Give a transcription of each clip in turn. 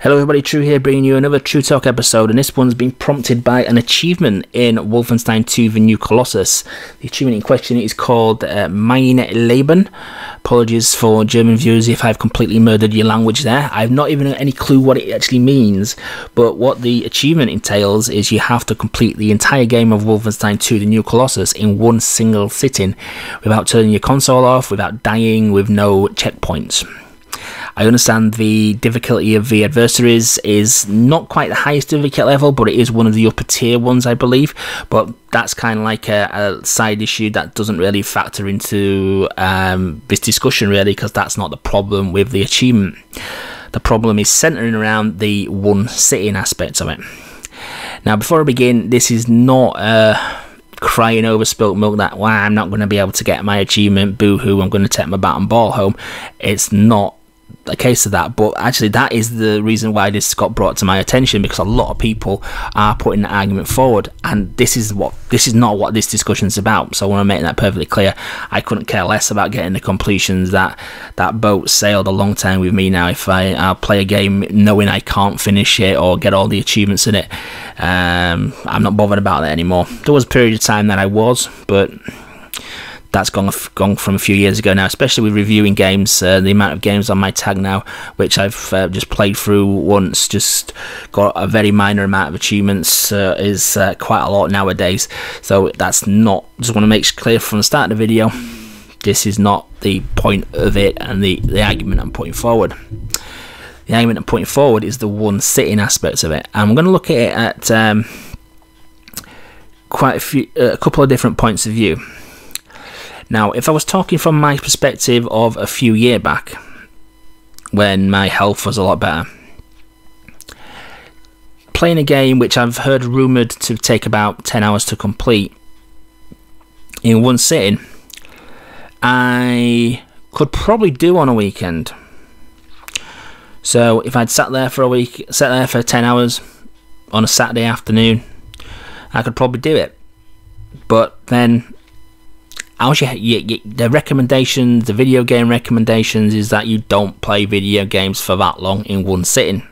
Hello everybody, True here, bringing you another True Talk episode, and this one's been prompted by an achievement in Wolfenstein 2, the new Colossus. The achievement in question is called Mein Leben. Apologies for German viewers if I've completely murdered your language there. I've not even any clue what it actually means, but what the achievement entails is you have to complete the entire game of Wolfenstein 2, the new Colossus, in one single sitting, without turning your console off, without dying, with no checkpoints. I understand the difficulty of the adversaries is not quite the highest difficulty level, but it is one of the upper tier ones, I believe. But that's kind of like a side issue that doesn't really factor into this discussion, really, because that's not the problem with the achievement. The problem is centering around the one sitting aspect of it. Now, before I begin, this is not crying over spilt milk that, wow, I'm not going to be able to get my achievement, boo-hoo, I'm going to take my bat and ball home. It's not a case of that, but actually that is the reason why this got brought to my attention, because a lot of people are putting the argument forward, and this is not what this discussion is about. So I want to make that perfectly clear. I couldn't care less about getting the completions. That boat sailed a long time with me now. If I'll play a game knowing I can't finish it or get all the achievements in it, I'm not bothered about that anymore. There was a period of time that I was, but that's gone from a few years ago now, especially with reviewing games. The amount of games on my tag now, which I've just played through once, just got a very minor amount of achievements, is quite a lot nowadays. So that's not, just want to make clear from the start of the video, this is not the point of it and the argument I'm putting forward. The argument I'm putting forward is the one sitting aspects of it. And I'm going to look at it at a couple of different points of view. Now, if I was talking from my perspective of a few years back, when my health was a lot better, playing a game which I've heard rumoured to take about 10 hours to complete in one sitting, I could probably do on a weekend. So if I'd sat there for 10 hours on a Saturday afternoon, I could probably do it. But then the recommendations, the video game recommendations, is that you don't play video games for that long in one sitting.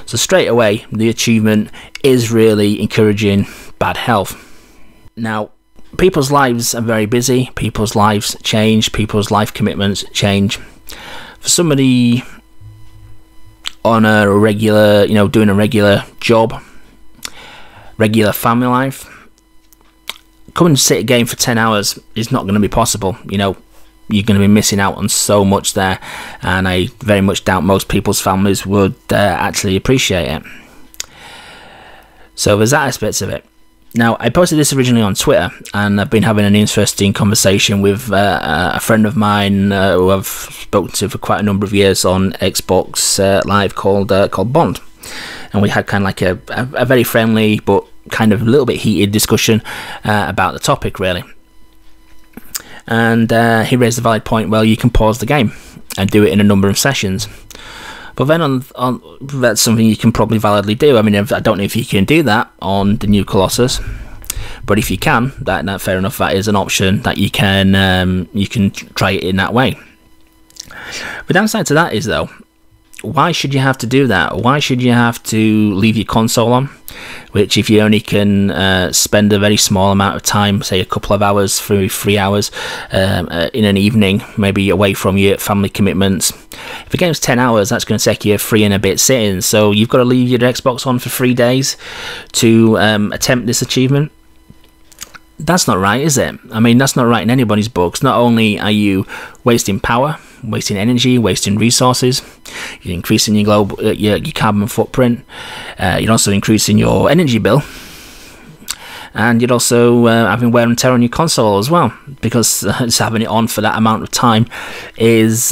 So straight away, the achievement is really encouraging bad health. Now, people's lives are very busy, people's lives change, people's life commitments change. For somebody on a regular, doing a regular job, regular family life, come and sit a game for 10 hours is not going to be possible. You're going to be missing out on so much there, and I very much doubt most people's families would actually appreciate it. So there's that aspect of it. Now, I posted this originally on Twitter, and I've been having an interesting conversation with a friend of mine who I've spoken to for quite a number of years on Xbox Live called Bond. And we had kind of like a very friendly but kind of a little bit heated discussion about the topic, really. And he raised the valid point, well, you can pause the game and do it in a number of sessions. But then that's something you can probably validly do. I mean, I don't know if you can do that on the new Colossus, but if you can, that fair enough, that is an option that you can try it in that way. The downside to that is, though, why should you have to do that? Why should you have to leave your console on? Which, if you only can spend a very small amount of time, say a couple of hours, 3 hours in an evening, maybe away from your family commitments. If the game's 10 hours, that's going to take you 3 and a bit sittings. So you've got to leave your Xbox on for 3 days to attempt this achievement. That's not right, is it? I mean, that's not right in anybody's books. Not only are you wasting power, wasting energy, wasting resources, you're increasing your carbon footprint, you're also increasing your energy bill, and you're also having wear and tear on your console as well, because just having it on for that amount of time is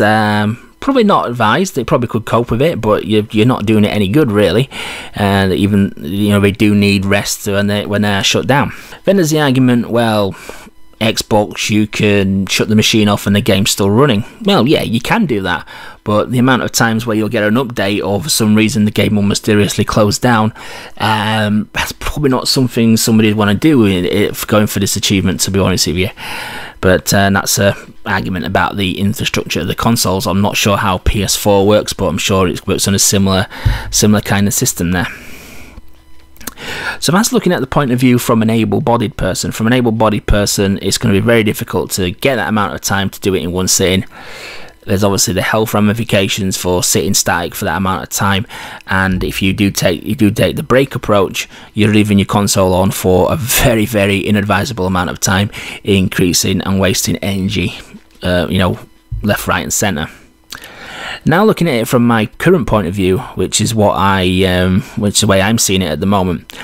probably not advised. They probably could cope with it, but you're not doing it any good, really. And even they do need rest when they're shut down. Then there's the argument, well, Xbox, you can shut the machine off and the game's still running. Well, yeah, you can do that, but the amount of times where you'll get an update or for some reason the game will mysteriously close down, that's probably not something somebody would want to do if going for this achievement, to be honest with you. But that's a argument about the infrastructure of the consoles. I'm not sure how PS4 works, but I'm sure it works on a similar kind of system there. So that's looking at the point of view from an able-bodied person. From an able-bodied person, it's going to be very difficult to get that amount of time to do it in one sitting. There's obviously the health ramifications for sitting static for that amount of time, and if you do take the break approach, you're leaving your console on for a very, very inadvisable amount of time, increasing and wasting energy, left, right, and centre. Now, looking at it from my current point of view, which is the way I'm seeing it at the moment.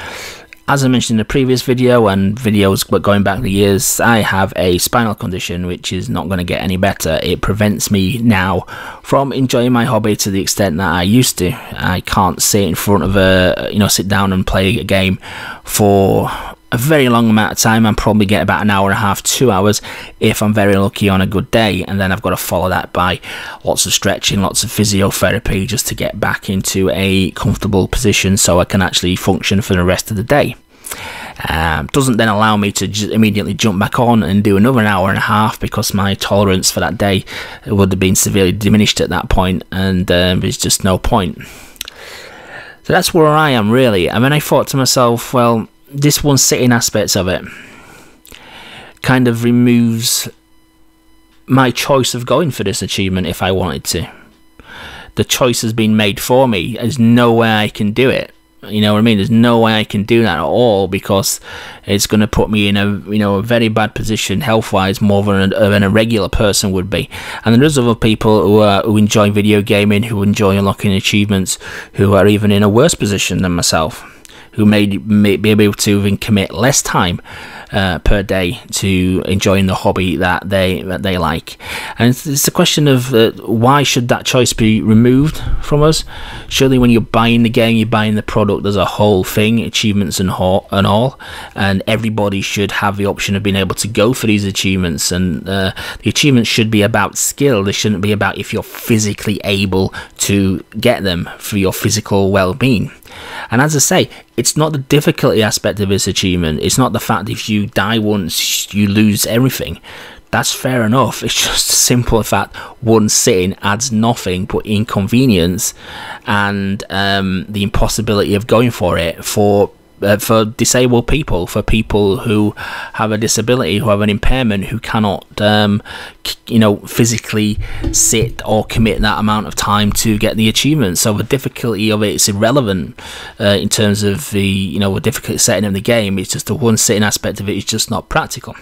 As I mentioned in the previous video and videos going back the years, I have a spinal condition which is not going to get any better. It prevents me now from enjoying my hobby to the extent that I used to. I can't sit in front of sit down and play a game for a very long amount of time. And probably get about an hour and a half, 2 hours if I'm very lucky on a good day, and then I've got to follow that by lots of stretching, lots of physiotherapy just to get back into a comfortable position so I can actually function for the rest of the day. Doesn't then allow me to immediately jump back on and do another hour and a half, because my tolerance for that day would have been severely diminished at that point, and there's just no point. So that's where I am really. And then I thought to myself, well, this one sitting aspects of it kind of removes my choice of going for this achievement if I wanted to. The choice has been made for me. There's no way I can do it. You know what I mean? There's no way I can do that at all, because it's going to put me in a very bad position health-wise, more than a regular person would be. And there's other people who enjoy video gaming, who enjoy unlocking achievements, who are even in a worse position than myself, who may be able to even commit less time per day to enjoying the hobby that they like. And it's a question of why should that choice be removed from us? Surely when you're buying the game, you're buying the product as a whole thing, achievements and all, and everybody should have the option of being able to go for these achievements. And the achievements should be about skill. They shouldn't be about if you're physically able to get them for your physical well-being. And as I say, it's not the difficulty aspect of this achievement. It's not the fact that if you die once, you lose everything. That's fair enough. It's just a simple fact one sitting adds nothing but inconvenience and the impossibility of going for it for disabled people, for people who have a disability, who have an impairment, who cannot physically sit or commit that amount of time to get the achievement. So the difficulty of it is irrelevant in terms of the difficult setting of the game. It's just the one sitting aspect of it is just not practical.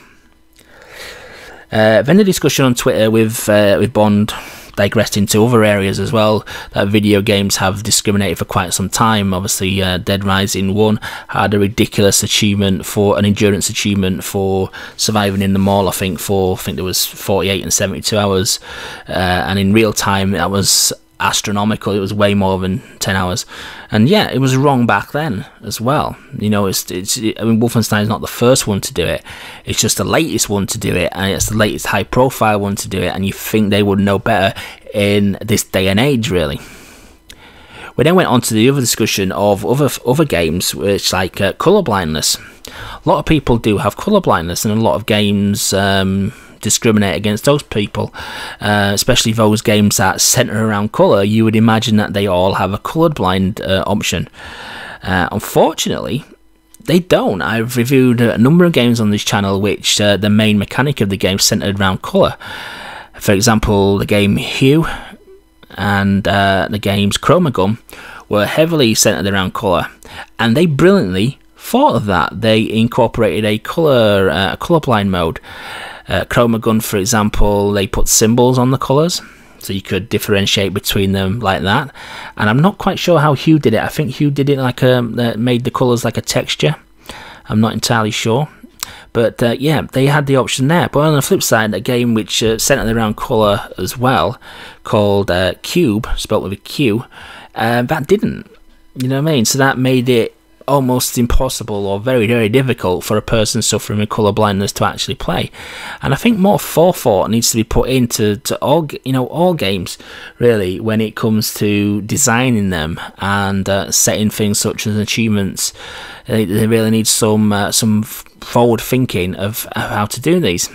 Then the discussion on Twitter with Bond digressed into other areas as well, that video games have discriminated for quite some time. Obviously, Dead Rising 1 had a ridiculous achievement for an endurance achievement for surviving in the mall, I think there was 48 and 72 hours, and in real time that was astronomical. It was way more than 10 hours, and yeah, it was wrong back then as well. Wolfenstein is not the first one to do it, it's just the latest one to do it, and it's the latest high profile one to do it, and you think they would know better in this day and age, really. We then went on to the other discussion of other games, which like colour blindness. A lot of people do have colour blindness, and a lot of games discriminate against those people, especially those games that centre around colour. You would imagine that they all have a colourblind option. Unfortunately, they don't. I've reviewed a number of games on this channel which the main mechanic of the game centred around colour. For example, the game Hue and the games Chromagun were heavily centred around colour, and they brilliantly thought of that. They incorporated a colourblind mode. Chromagun, for example, they put symbols on the colours, so you could differentiate between them like that. And I'm not quite sure how Hue did it. I think Hue did it like made the colours like a texture. I'm not entirely sure. But yeah, they had the option there. But on the flip side, a game which centered around colour as well, called Cube, spelt with a Q, that didn't. You know what I mean? So that made it almost impossible or very, very difficult for a person suffering with colour blindness to actually play. And I think more forethought needs to be put into all games, really, when it comes to designing them and setting things such as achievements. They really need some forward thinking of how to do these.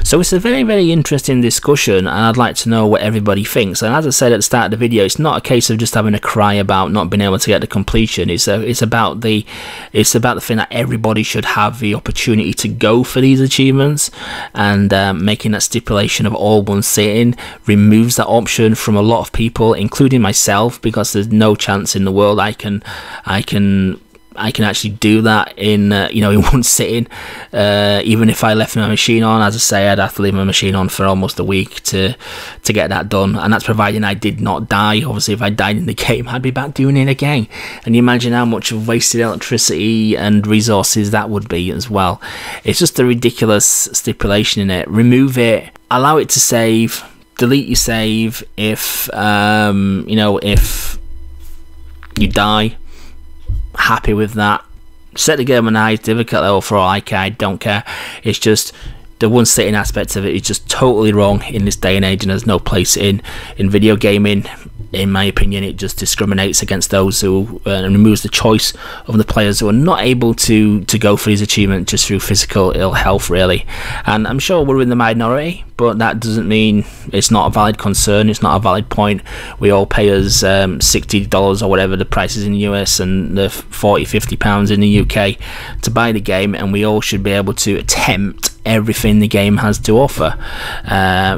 So it's a very, very interesting discussion, and I'd like to know what everybody thinks. And as I said at the start of the video, it's not a case of just having a cry about not being able to get to completion. It's about the thing that everybody should have the opportunity to go for these achievements, and making that stipulation of all one sitting removes that option from a lot of people, including myself, because there's no chance in the world I can actually do that in in one sitting. Even if I left my machine on, as I say, I'd have to leave my machine on for almost a week to get that done, and that's providing I did not die. Obviously, if I died in the game, I'd be back doing it again, and you imagine how much of wasted electricity and resources that would be as well. It's just a ridiculous stipulation in it. Remove it, allow it to save, delete your save if if you die. Happy with that. Set the game on high difficult level for all I care. I don't care. It's just the one sitting aspect of it is just totally wrong in this day and age, and there's no place in video gaming. In my opinion, it just discriminates against those who and removes the choice of the players who are not able to go for these achievements just through physical ill health, really. And I'm sure we're in the minority, but that doesn't mean it's not a valid concern. It's not a valid point. We all pay us $60 or whatever the price is in the US, and the £40-50 in the UK to buy the game, and we all should be able to attempt everything the game has to offer.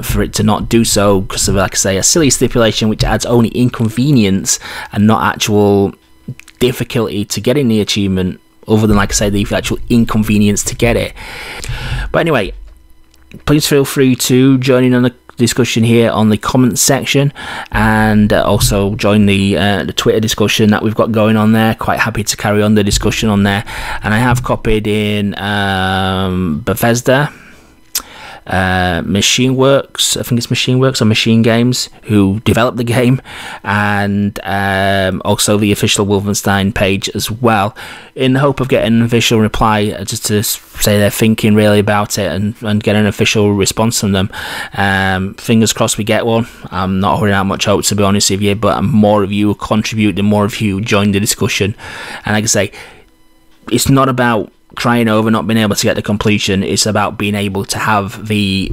For it to not do so because of, like I say, a silly stipulation which adds only inconvenience and not actual difficulty to getting the achievement, other than, like I say, the actual inconvenience to get it. But anyway, please feel free to join in on the discussion here on the comments section, and also join the Twitter discussion that we've got going on there. Quite happy to carry on the discussion on there, and I have copied in Bethesda, Machine Works, I think it's Machine Works or Machine Games, who developed the game, and also the official Wolfenstein page as well, in the hope of getting an official reply, just to say they're thinking really about it, and get an official response from them. Fingers crossed we get one. I'm not holding out much hope, to be honest with you, but more of you contribute, the more of you join the discussion. And like I say, it's not about crying over not being able to get the completion. It's about being able to have the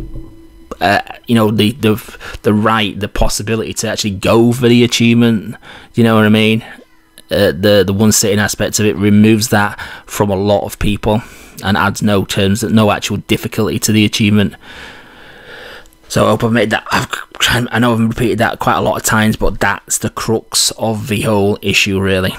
the possibility to actually go for the achievement. You know what I mean? The one sitting aspect of it removes that from a lot of people and adds no actual difficulty to the achievement. So I hope I've made that. I know I've repeated that quite a lot of times, but that's the crux of the whole issue, really.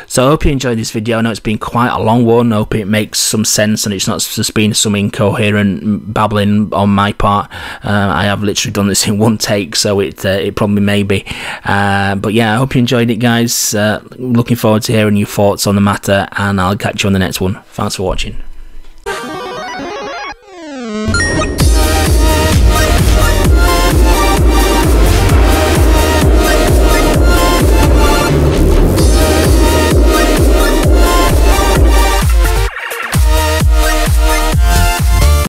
So I hope you enjoyed this video. I know it's been quite a long one. I hope it makes some sense and it's not just been some incoherent babbling on my part. I have literally done this in one take, so it probably may be. But yeah, I hope you enjoyed it, guys. Looking forward to hearing your thoughts on the matter, and I'll catch you on the next one. Thanks for watching.